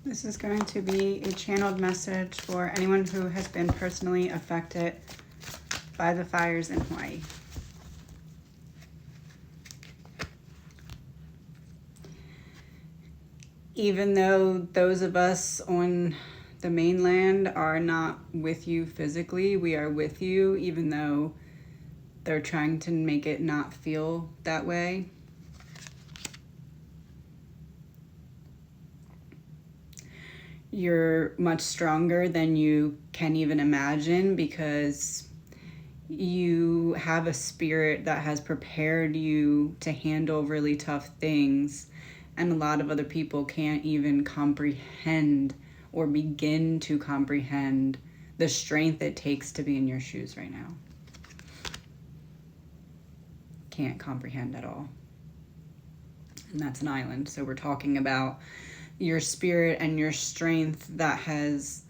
This is going to be a channeled message for anyone who has been personally affected by the fires in Hawaii. Even though those of us on the mainland are not with you physically, we are with you, even though they're trying to make it not feel that way. You're much stronger than you can even imagine because you have a spirit that has prepared you to handle really tough things, and a lot of other people can't even comprehend or begin to comprehend the strength it takes to be in your shoes right now. Can't comprehend at all. And that's an island, so we're talking about your spirit and your strength that has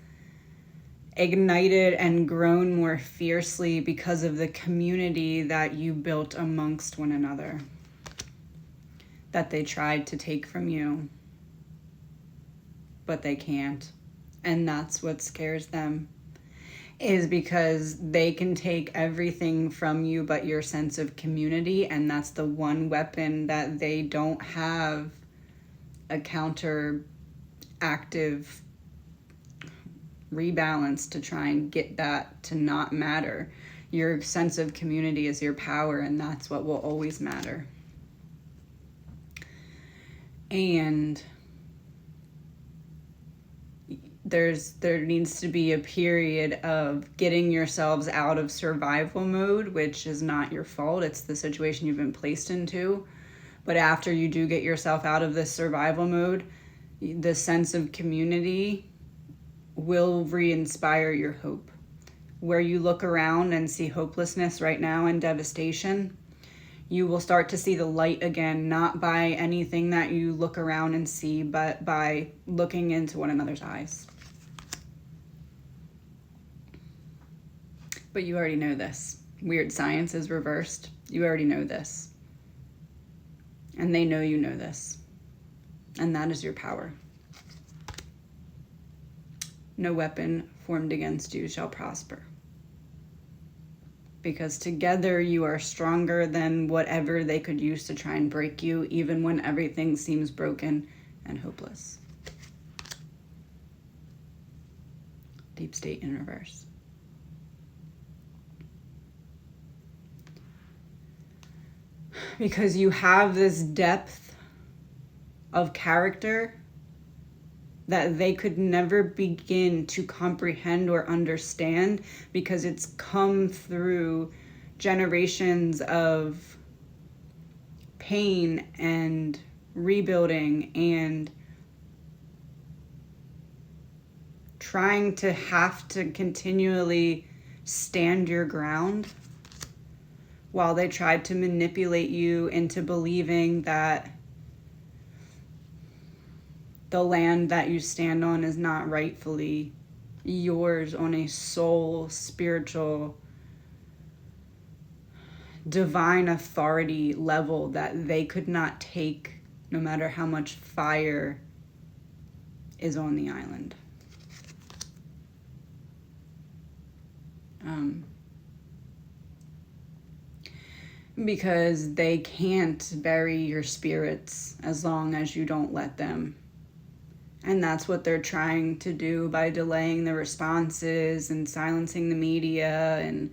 ignited and grown more fiercely because of the community that you built amongst one another that they tried to take from you, but they can't. And that's what scares them, is because they can take everything from you but your sense of community, and that's the one weapon that they don't have a counter active rebalance to try and get that to not matter. Your sense of community is your power, and that's what will always matter. And there needs to be a period of getting yourselves out of survival mode, which is not your fault. It's the situation you've been placed into. But after you do get yourself out of this survival mode, the sense of community will re-inspire your hope. Where you look around and see hopelessness right now and devastation, you will start to see the light again, not by anything that you look around and see, but by looking into one another's eyes. But you already know this. Weird science is reversed. You already know this. And they know you know this. And that is your power. No weapon formed against you shall prosper. Because together you are stronger than whatever they could use to try and break you, even when everything seems broken and hopeless. Deep state in reverse. Because you have this depth of character that they could never begin to comprehend or understand, because it's come through generations of pain and rebuilding and trying to have to continually stand your ground while they tried to manipulate you into believing that the land that you stand on is not rightfully yours on a soul, spiritual, divine authority level that they could not take, no matter how much fire is on the island. Because they can't bury your spirits as long as you don't let them. And that's what they're trying to do by delaying the responses and silencing the media and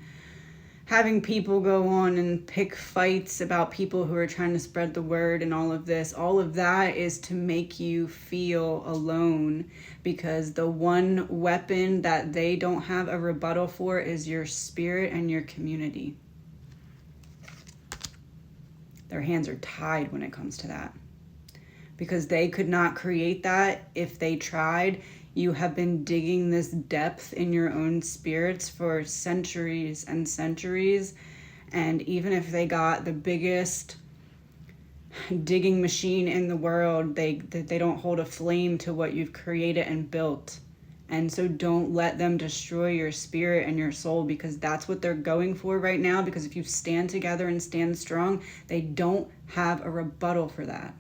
having people go on and pick fights about people who are trying to spread the word and all of this. All of that is to make you feel alone, because the one weapon that they don't have a rebuttal for is your spirit and your community. Their hands are tied when it comes to that, because they could not create that if they tried. You have been digging this depth in your own spirits for centuries and centuries. And even if they got the biggest digging machine in the world, they don't hold a flame to what you've created and built. And so don't let them destroy your spirit and your soul, because that's what they're going for right now. Because if you stand together and stand strong, they don't have a rebuttal for that.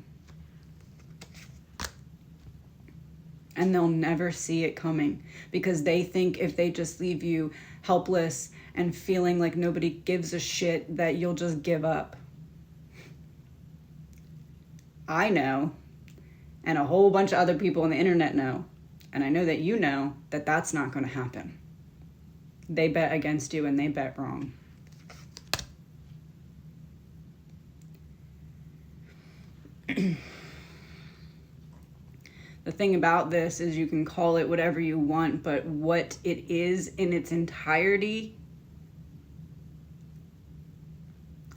And they'll never see it coming because they think if they just leave you helpless and feeling like nobody gives a shit, that you'll just give up. I know, and a whole bunch of other people on the internet know, and I know that you know that that's not going to happen. They bet against you and they bet wrong. The thing about this is you can call it whatever you want, but what it is in its entirety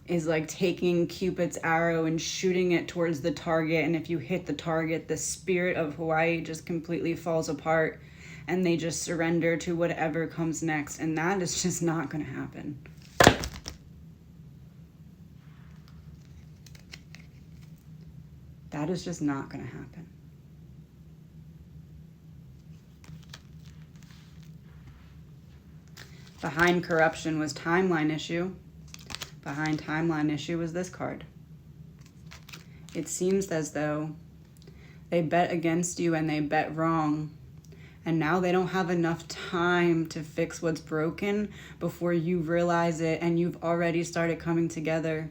is like taking Cupid's arrow and shooting it towards the target. And if you hit the target, the spirit of Hawaii just completely falls apart and they just surrender to whatever comes next. And that is just not going to happen. That is just not going to happen. Behind corruption was timeline issue. Behind timeline issue was this card. It seems as though they bet against you and they bet wrong. And now they don't have enough time to fix what's broken before you realize it and you've already started coming together.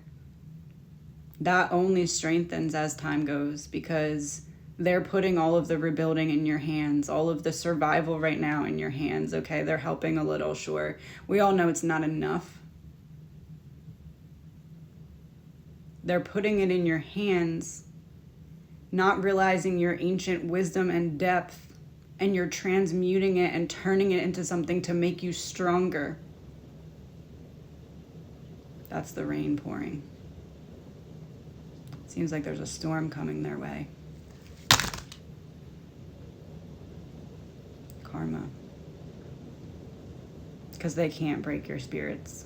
That only strengthens as time goes because they're putting all of the rebuilding in your hands, all of the survival right now in your hands, okay? They're helping a little, sure. We all know it's not enough. They're putting it in your hands, not realizing your ancient wisdom and depth, and you're transmuting it and turning it into something to make you stronger. That's the rain pouring. Seems like there's a storm coming their way. Karma. Because they can't break your spirits.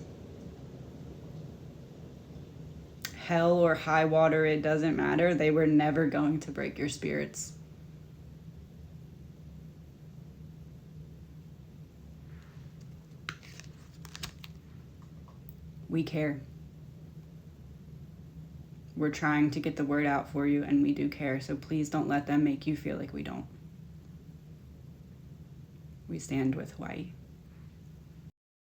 Hell or high water, it doesn't matter. They were never going to break your spirits. We care. We're trying to get the word out for you, and we do care. So please don't let them make you feel like we don't. We stand with Hawaii.